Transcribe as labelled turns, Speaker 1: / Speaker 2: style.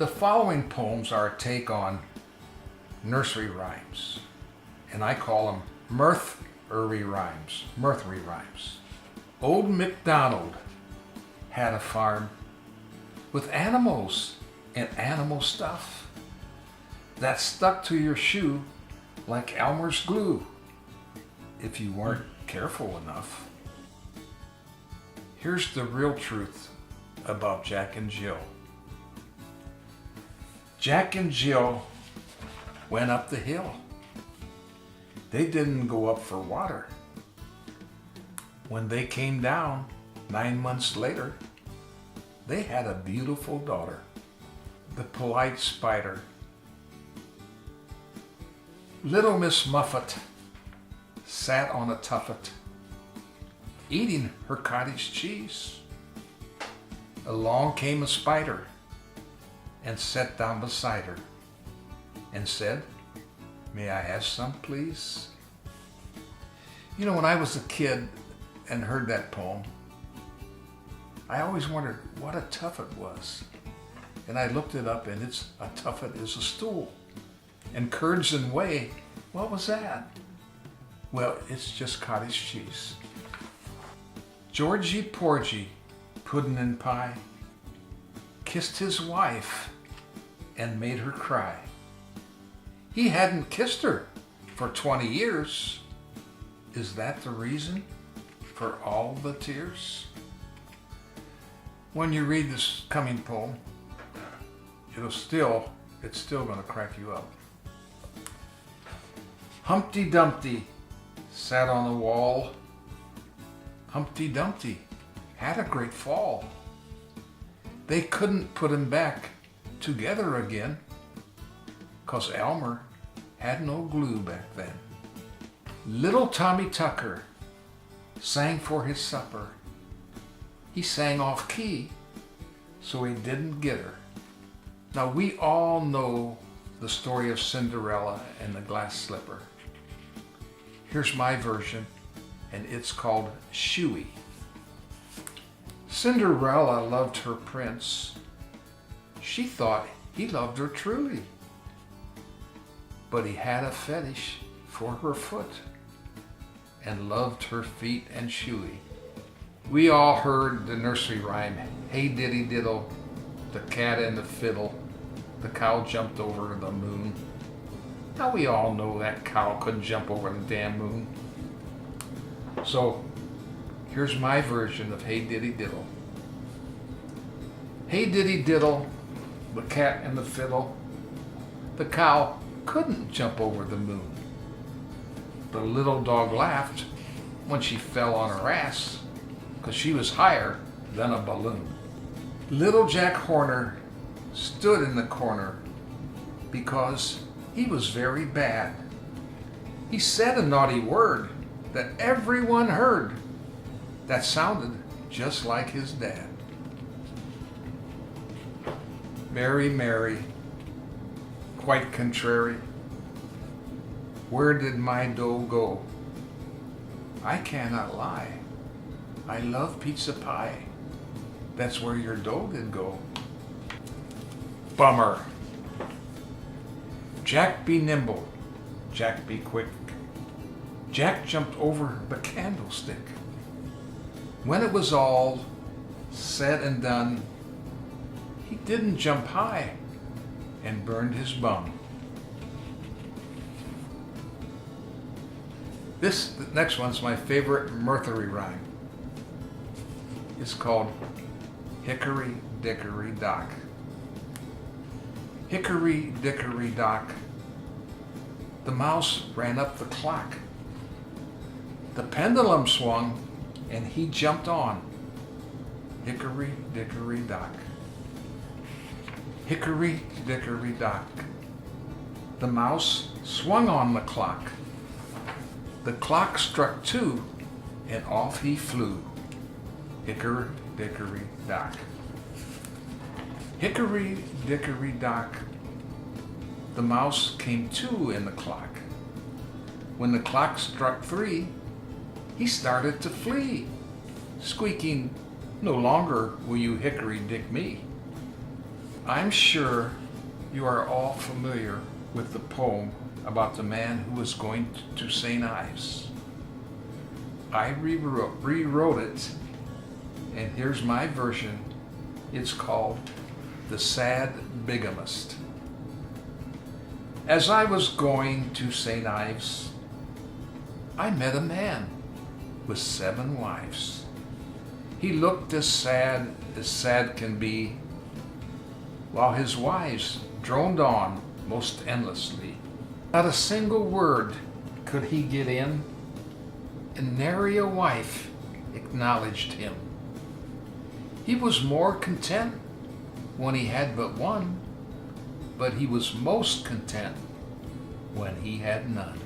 Speaker 1: The following poems are a take on nursery rhymes, and I call them mirthery rhymes. Mirthery rhymes. Old MacDonald had a farm with animals and animal stuff that stuck to your shoe like Elmer's glue if you weren't careful enough. Here's the real truth about Jack and Jill. Jack and Jill went up the hill. They didn't go up for water. When they came down 9 months later, they had a beautiful daughter, the polite spider. Little Miss Muffet sat on a tuffet, eating her cottage cheese. Along came a spider and sat down beside her and said, "May I have some, please?" You know, when I was a kid and heard that poem, I always wondered what a tuffet was. And I looked it up, and a tuffet is a stool. And curds and whey, what was that? Well, it's just cottage cheese. Georgie Porgy, puddin' and pie, kissed his wife and made her cry. He hadn't kissed her for 20 years. Is that the reason for all the tears? When you read this coming poem, it's still going to crack you up. Humpty Dumpty sat on the wall. Humpty Dumpty had a great fall. They couldn't put him back together again, 'cause Elmer had no glue back then. Little Tommy Tucker sang for his supper. He sang off key, so he didn't get her. Now we all know the story of Cinderella and the glass slipper. Here's my version, and it's called Shoey. Cinderella loved her prince. She thought he loved her truly, but he had a fetish for her foot and loved her feet and shoey. We all heard the nursery rhyme, "Hey diddy diddle, the cat and the fiddle, the cow jumped over the moon." Now we all know that cow couldn't jump over the damn moon. So here's my version of Hey Diddy Diddle. Hey diddy diddle, the cat and the fiddle, the cow couldn't jump over the moon. The little dog laughed when she fell on her ass, 'cause she was higher than a balloon. Little Jack Horner stood in the corner because he was very bad. He said a naughty word that everyone heard that sounded just like his dad. Mary, Mary, quite contrary, where did my dough go? I cannot lie, I love pizza pie. That's where your dough did go. Bummer. Jack be nimble, Jack be quick. Jack jumped over the candlestick. When it was all said and done, he didn't jump high and burned his bum. The next one's my favorite mirthery rhyme. It's called Hickory Dickory Dock. Hickory Dickory Dock, the mouse ran up the clock. The pendulum swung and he jumped on. Hickory Dickory Dock. Hickory Dickory Dock, the mouse swung on the clock. The clock struck 2 and off he flew. Hickory Dickory Dock. Hickory Dickory Dock, the mouse came 2 in the clock. When the clock struck 3, he started to flee, squeaking, "No longer will you hickory dick me. I'm sure you are all familiar with the poem about the man who was going to St. Ives. I rewrote it, and here's my version. It's called The Sad Bigamist. As I was going to St. Ives, I met a man with 7 wives. He looked as sad can be, while his wives droned on most endlessly. Not a single word could he get in, and nary a wife acknowledged him. He was more content when he had but one, but he was most content when he had none.